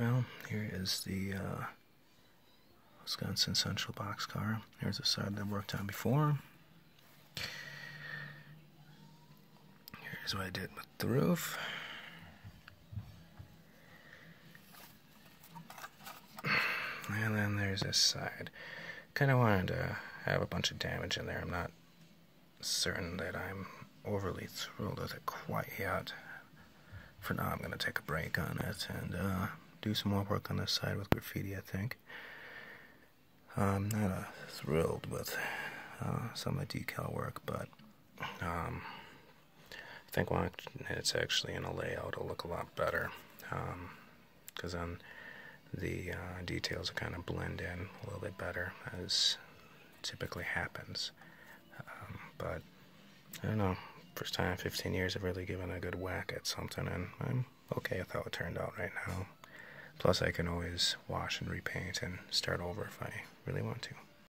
Well, here is the Wisconsin Central boxcar. Here's the side that I worked on before. Here's what I did with the roof. And then there's this side. Kind of wanted to have a bunch of damage in there. I'm not certain that I'm overly thrilled with it quite yet. For now, I'm going to take a break on it and do some more work on this side with graffiti, I think. I'm not thrilled with some of the decal work, but I think when it's actually in a layout, it'll look a lot better. Because then the details will kind of blend in a little bit better, as typically happens. But I don't know. First time in 15 years I've really given a good whack at something, and I'm okay with how it turned out right now. Plus, I can always wash and repaint and start over if I really want to.